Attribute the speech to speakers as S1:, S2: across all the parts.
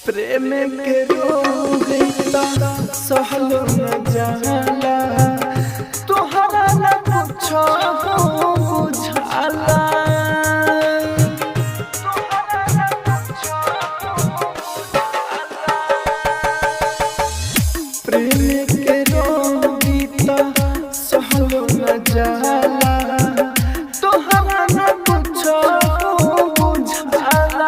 S1: प्रेम के रोग सहलो न जाला तोहरा न कुछो बुझाला प्रेम के रोग सहलो न जाला तोहरा न कुछो बुझाला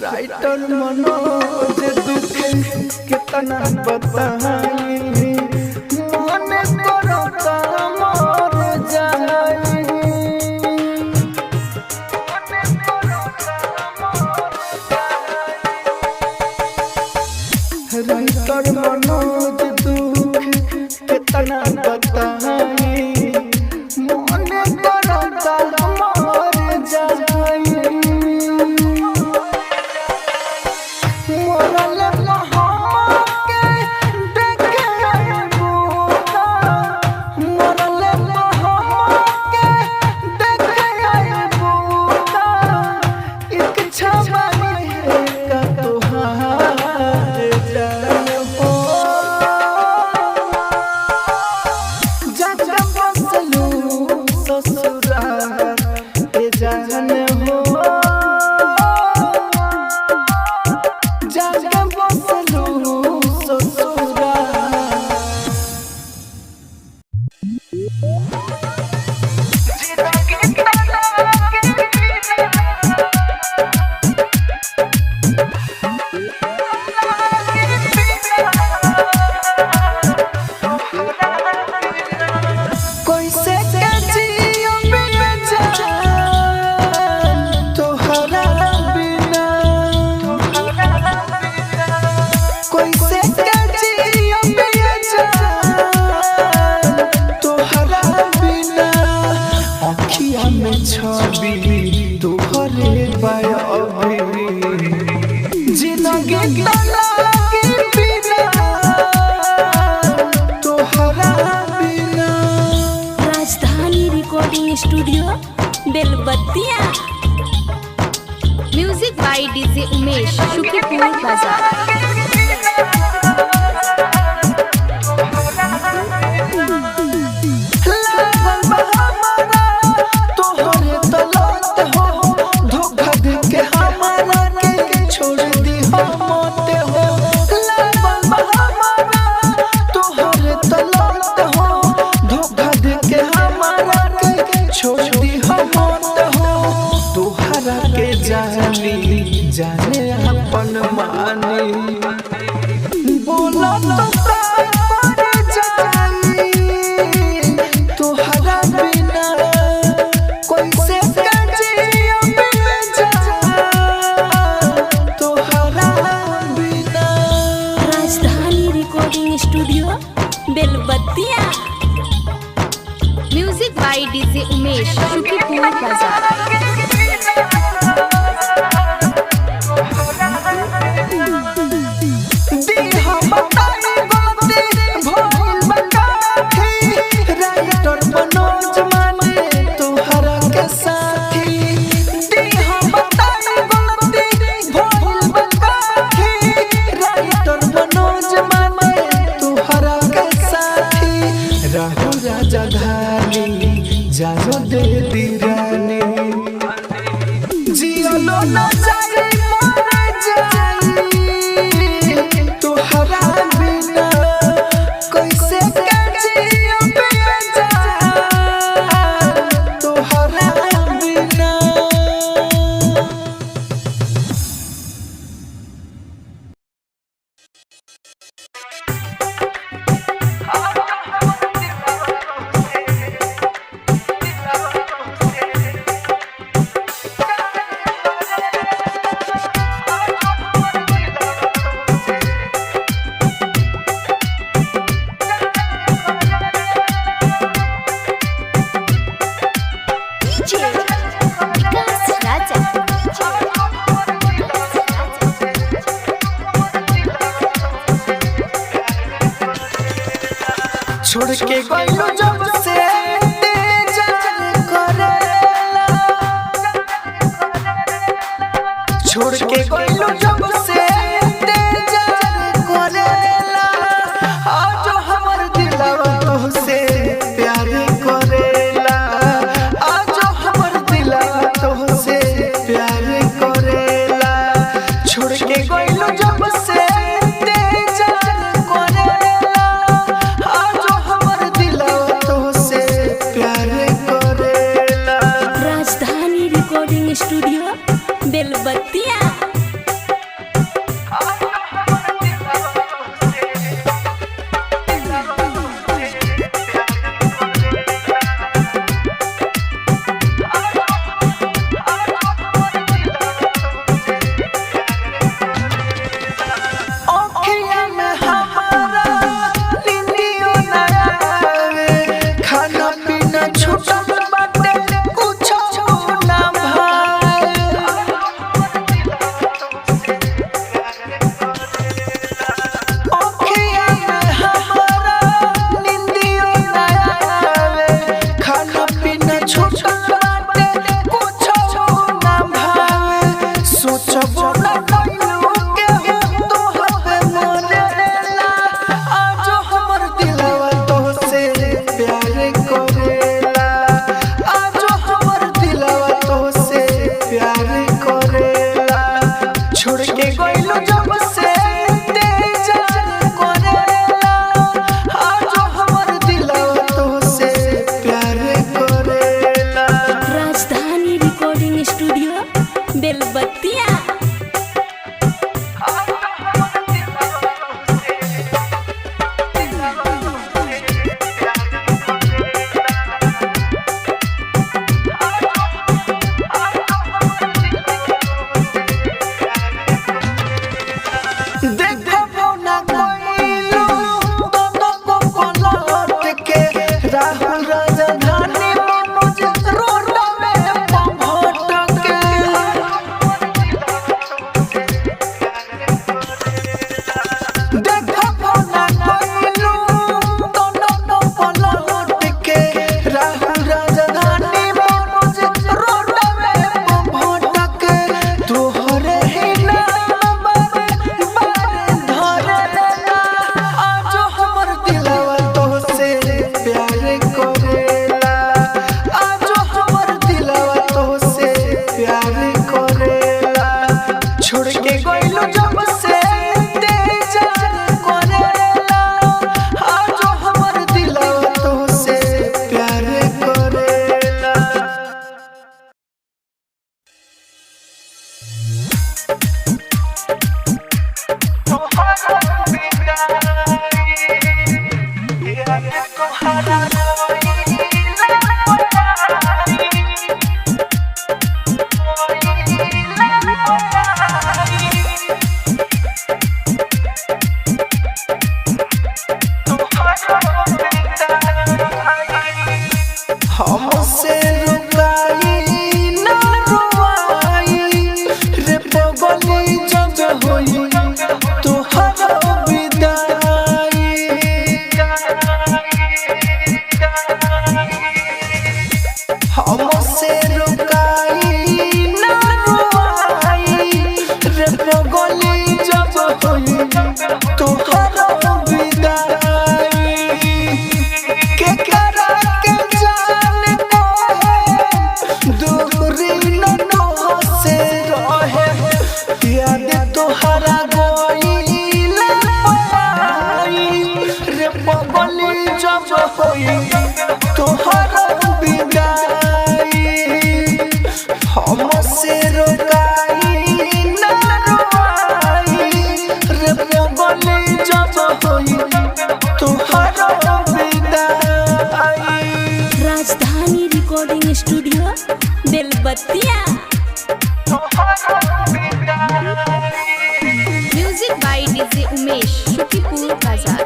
S1: राइटर मनोज दुख कितना बताई मन करता मर जाई राइटर मनोज दुख कितना बताई मन करता मर जाई छवि तोहरे पाया जिंदगी तलाकी बिना तोहरा बिना।
S2: राजधानी recording studio Belbattiya. Music by DJ Umesh, शुक्रिया बाजार।
S1: जाने अपन मानी बोला तो जानी तोहरा बिना कैसे जिया तोहरा बिना।
S2: राजधानी recording studio Belbattiya. Music by DJ Umesh, शुक्रिया बाजार।
S1: जानो दे दीवानी जियो लो ना जाए मर जाए तोहरा बिना कैसे जियो बेजा तोहरा बिना। छोड़ के गइलो जब से तेजान करेला छोड़ के गइलो जब से तेजान करेला आज हमर दिलवा तोहसे प्यार करेला आज हमर दिलवा तोहसे प्यार करेला छोड़ के गइलो जब से
S2: स्टूडियो बेलबत्तिया।
S1: खाना पीना छूटल बाटे कुछ ना भाई रोकाई ना रोवाई रे पगली जब होई तुहरा विदाई।
S2: Rajdhani recording studio Belbattiya. Music by DJ Umesh Shukipur Bazar.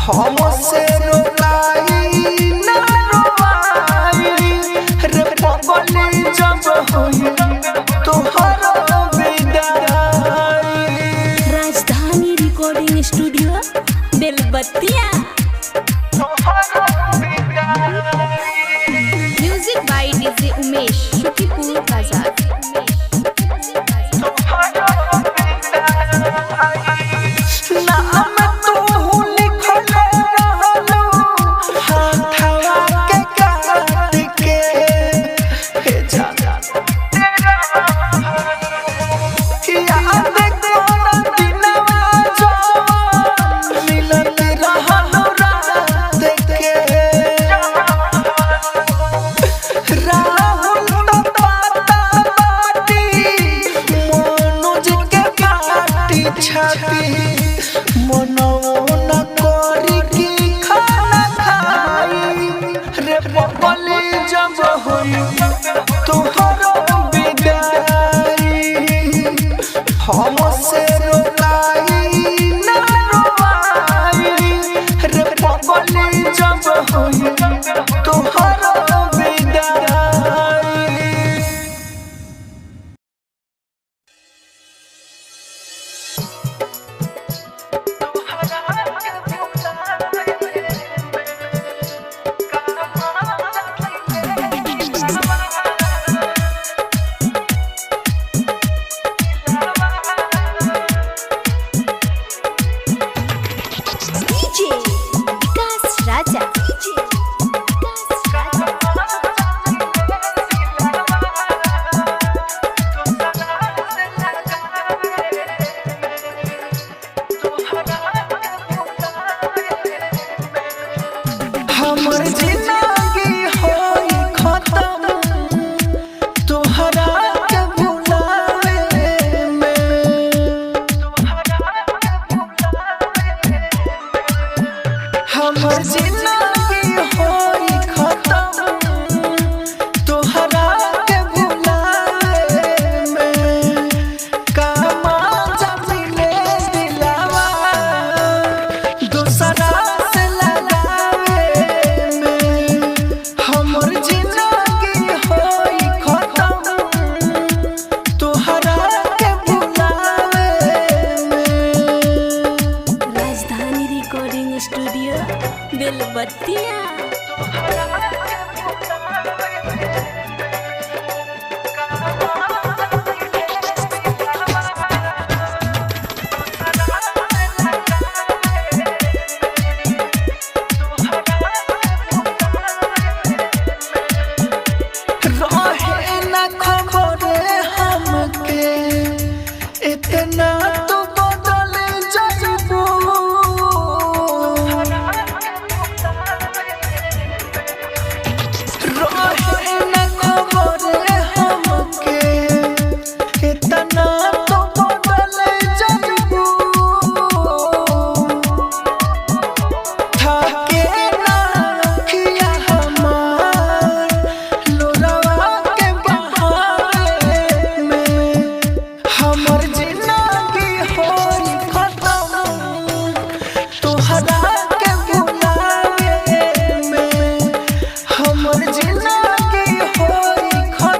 S1: हमसे रोलाई ना रोवाई रे पगली जब होई तुहरा विदाई।
S2: Rajdhani recording studio Belbattiya. Music by DJ Umesh Shukipur Bazar.
S1: नाम तू लिखले रहलू हाथवा के काट के हे जाना याद कोना दिनवा जवान मिलत रहलू रात के। राहुल तो पाता बाटी मनोज के पाटी छाती मनोना करी की खाना खाई रे पगली जब होई तुहरा विदाई। हमसे रोलाई ना रोवाई रे पगली जब होई तुहरा विदाई।
S2: डीजे विकास राजा।
S1: हमर जिंदगी होई खत्म तुहरा के भुलावे में। हमर जिंदगी होई खत्म तुहरा के भुलावे में। कामा जमिले दिलावा दूसरा से लगावे में। हमर जिंदगी होई खत्म तुहरा के भुलावे में।
S2: राजधानी रिकॉर्डिंग स्टूडियो बेलबत्तिया।
S1: रहे ना खबर हमके इतना तो बदल जाइबू। रहे ना खबर हमके इतना तो बदल जाइबू। थाके ना रखिया हमार लोरावा के बहावे में। हमर जिंदगी होई खत्म तुहरा के भुलावे में। हमर जिंदगी होई खत्म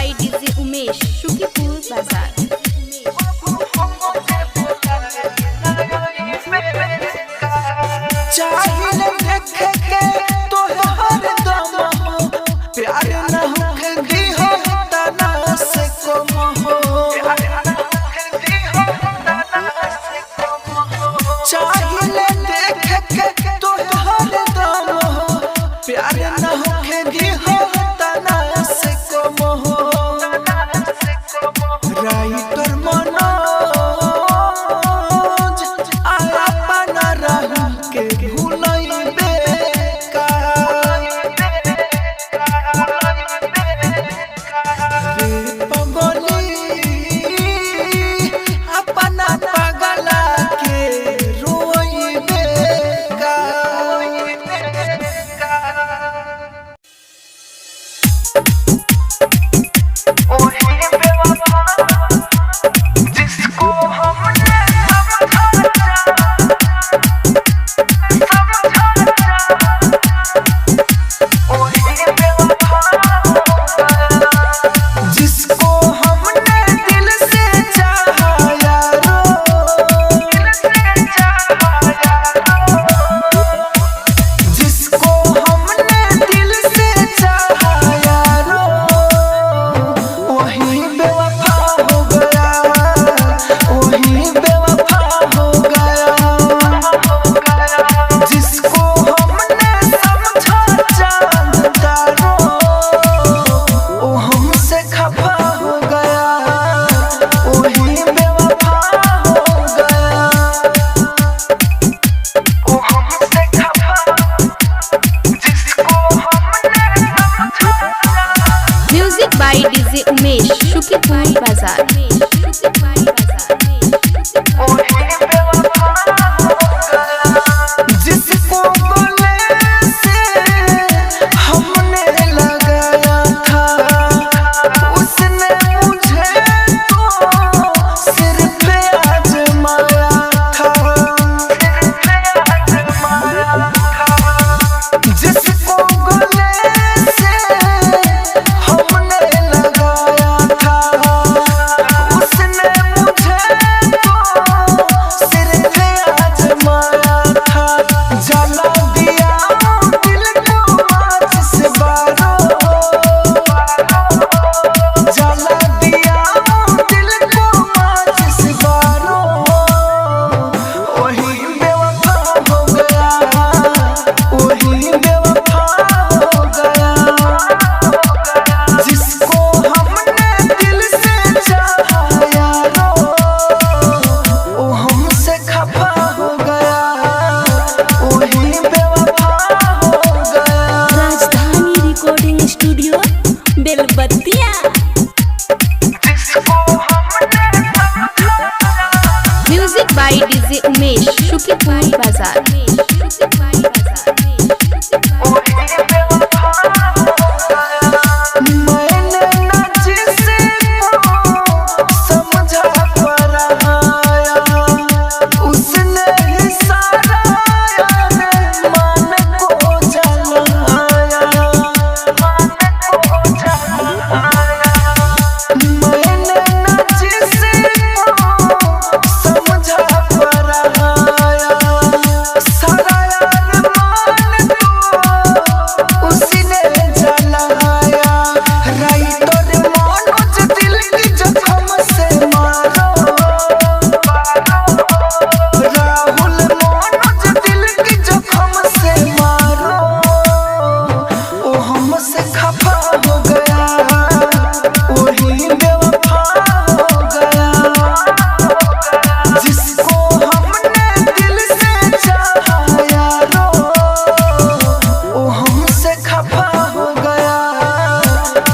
S2: by DJ Umesh, Shukipur Bazaar.
S1: चाहिए देख के तोहर दम हो, प्यार न होके भी हो तना से कम हो। चाहिए देख के तोहर दम हो, प्यार न होके भी हो तना से कम हो। राइटर मनोज आया पना रहा के भूलइबे का रे पगली अपना पगला के रोइबे का। जिसको हमने जिसको हमने दिल से चाहा यारो, जिसको हमने दिल से चाहा यारो, वही बेवफा हो गया, वही बेवफा हो गया। जिसको हमने समझा जानदारो, वो हमसे खफा हो गया, वही बेवफा हो गया, वो हमसे खफा। जिसको हमने समझा
S2: Music by DJ Umesh, Shukipur Bazaar.
S1: जिसको गले से हमने लगाया था, उसने मुझे तो सिर पे आजमाया था। जिसको गले से हमने लगाया था, उसने मुझे तो सिर पे आजमाया था। जला दिया दिल को माचिस से बारो, जला दिया दिल को माचिस से बारो, वही बेवफा हो गया, वही बेवफा हो गया। जिसको हमने दिल से चाहा यारो, वो हमसे खफा हो गया, वही बेवफा हो गया।
S2: राजधानी रिकॉर्डिंग स्टूडियो बेलबत्तिया।
S1: जिसको हमने समझा
S2: Music by DJ Umesh, Shukipur Bazaar.
S1: वही बेवफा हो गया। मैंने न जिसको समझा पराया, उसने ही सारा यार मान को जलाया, मैंने न जिसको समझा पराया, सारा यार मान को उसने जलाया। राइटर मनोज दिल की जख्म से मारो, राहुल मनोज दिल की जख्म से मारो, वो हमसे खफा हो गया, वही बेवफा हो गया। जिसको हमने दिल से चाहा यारो, वो हमसे खफा हो गया,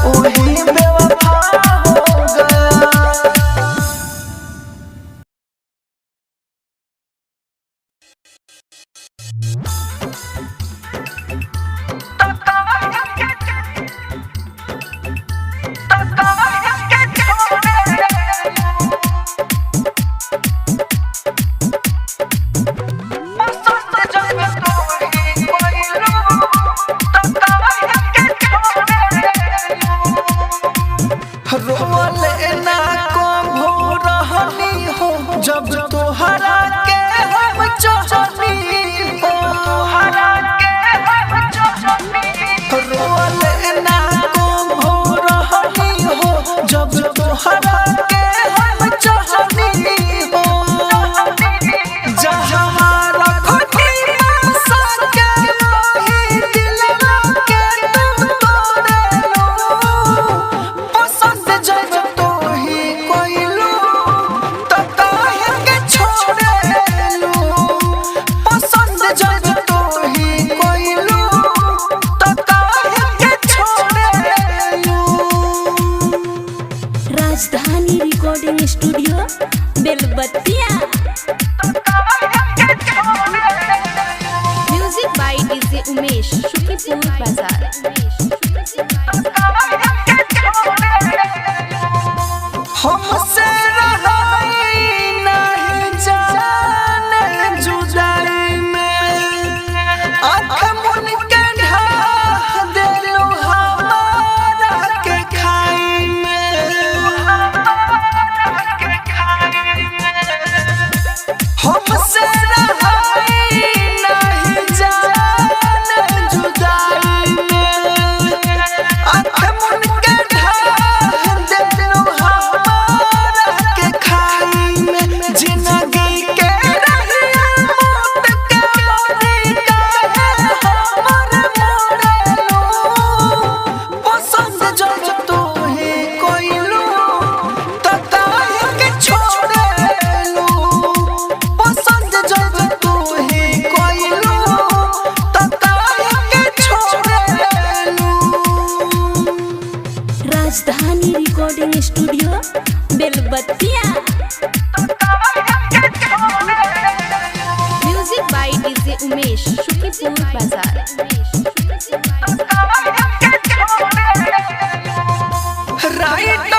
S1: वही बेवफा रोले ना को भोरहनी हो जब तोहरा के हम चाहनी हो तोहरा के हम चाहनी रोले ना को भोरहनी हो जब तोहरा के हम चाहनी हो जहां रखनी आशा के वही दिलवा के तुम तोड़े लो पसंद जब तो ही कोइलो तो काहे के छोड़े लो पसंद जब तो ही कोइलो तो काहे के छोड़े लो।
S3: Rajdhani recording studio Belbattiya.
S2: Music by DJ Umesh Shukipur Bazar.
S1: हमसे रहाई नहीं जाने जुदाई में आँख मुन के ढाह देलू हमारा के खाई में हमसे रहाई नहीं जाने जुदाई में आँख मुन के ढाह देलू हमारा के खाई में जिंदगी के रहिया मौत के मोरी काहे हमर मोड़ेलो पसंद जब तो ही कोइलो तो काहे के छोड़ेलो पसंद जब तो ही कोइलो तो काहे के छोड़ेलो।
S3: Rajdhani recording studio Belbattiya.
S2: Music by DJ Umesh Shukipur Bazar.
S1: Right